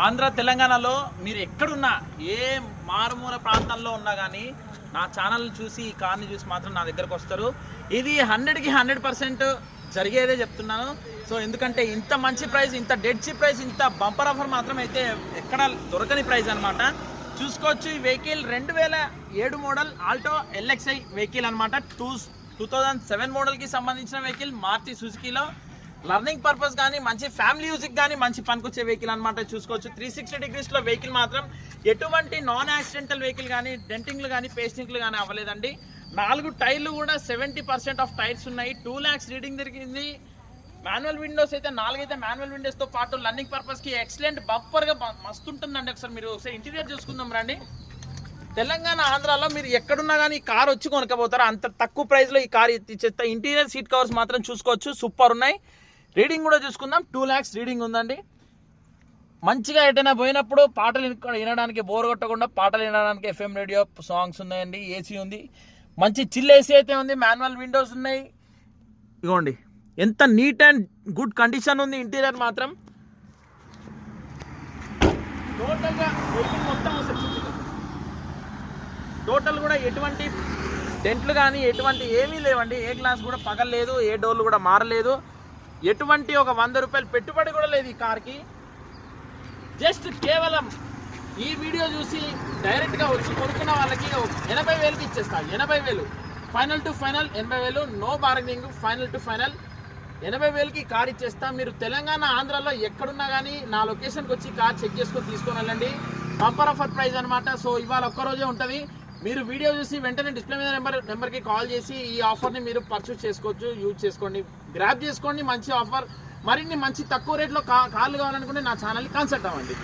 ఆంధ్ర తెలంగాణలో మీరు ఎక్కడున్నా ఏ మారుమూల ప్రాంతంలో ఉన్నా కానీ నా ఛానల్ చూసి ఈ కార్ని చూసి మాత్రం నా దగ్గరకు వస్తారు. ఇది 100కి 100% జరిగేదే చెప్తున్నాను. సో ఎందుకంటే ఇంత మంచి ప్రైస్, ఇంత డెడ్ చీప్ ప్రైస్, ఇంత బంపర్ ఆఫర్ మాత్రం అయితే ఎక్కడ దొరకని ప్రైస్ అనమాట. చూసుకోవచ్చు. ఈ vehicle 2007 model Alto LXi vehicle అనమాట. 2007 మోడల్కి సంబంధించిన వెహికల్. మారుతి సుజుకీలో లర్నింగ్ పర్పస్ కానీ మంచి ఫ్యామిలీ యూజిక్ కానీ మంచి పనికొచ్చే వెహికల్ అనమాట. చూసుకోవచ్చు. 360 డిగ్రీస్లో వెహికల్ మాత్రం ఎటువంటి నాన్ యాక్సిడెంటల్ వెహికల్ కానీ డెంటింగ్లు కానీ పేస్టింగ్లు కానీ అవ్వలేదండి. 4 టైర్లు కూడా 70% ఆఫ్ టైర్స్ ఉన్నాయి. 2 lakhs రీడింగ్ జరిగింది. మాన్యువల్ విండోస్ అయితే 4 అయితే మాన్యువల్ విండోస్తో పాటు లర్నింగ్ పర్పస్కి ఎక్సలెంట్ బంపర్గా మస్తు ఉంటుందండి. ఒకసారి మీరు ఒకసారి ఇంటీరియర్ చూసుకుందాం రండి. తెలంగాణ ఆంధ్రాలో మీరు ఎక్కడున్నా కానీ ఈ కార్ వచ్చి కొనుక్కపోతారు. అంత తక్కువ ప్రైస్లో ఈ కార్ ఇచ్చేస్తా. ఇంటీరియర్ సీట్ కవర్స్ మాత్రం చూసుకోవచ్చు, సూపర్ ఉన్నాయి. రీడింగ్ కూడా చూసుకుందాం. 2 lakhs రీడింగ్ ఉందండి. మంచిగా ఎటైనా పోయినప్పుడు పాటలు వినడానికి బోర్ కొట్టకుండా పాటలు వినడానికి FM రేడియో సాంగ్స్ ఉన్నాయండి. ఏసీ ఉంది, మంచి చిల్ ఏసీ అయితే ఉంది. మాన్యువల్ విండోస్ ఉన్నాయి. ఇగోండి ఎంత నీట్ అండ్ గుడ్ కండిషన్ ఉంది. ఇంటీరియర్ మాత్రం టోటల్గా వెహికల్ మొత్తం టోటల్ కూడా ఎటువంటి డెంట్లు కానీ ఎటువంటి ఏమీ లేవండి. ఏ గ్లాస్ కూడా పగలలేదు, ఏ డోర్లు కూడా మారలేదు. ఎటువంటి ఒక 100 రూపాయలు పెట్టుబడి కూడా లేదు ఈ కార్కి. జస్ట్ కేవలం ఈ వీడియో చూసి డైరెక్ట్గా వచ్చి కొనుక్కున్న వాళ్ళకి 80,000కి ఇచ్చేస్తా. 80,000 final to final. 80,000 no bargaining. Final to final 80,000కి కార్ ఇచ్చేస్తా. మీరు తెలంగాణ ఆంధ్రాలో ఎక్కడున్నా కానీ నా లొకేషన్కి వచ్చి కార్ చెక్ చేసుకొని తీసుకొని వెళ్ళండి. బంపర్ ఆఫర్ ప్రైస్ అనమాట. సో ఇవాళ ఒక్కరోజే ఉంటుంది. మీరు వీడియో చూసి వెంటనే డిస్ప్లే మీద నెంబర్కి కాల్ చేసి ఈ ఆఫర్ని మీరు పర్చేస్ చేసుకోవచ్చు, యూజ్ చేసుకోండి, గ్రాబ్ చేసుకోండి. మంచి ఆఫర్. మరిన్ని మంచి తక్కువ రేట్లో కార్లు కావాలనుకుంటే నా ఛానల్ని కన్సల్ట్ అవ్వండి.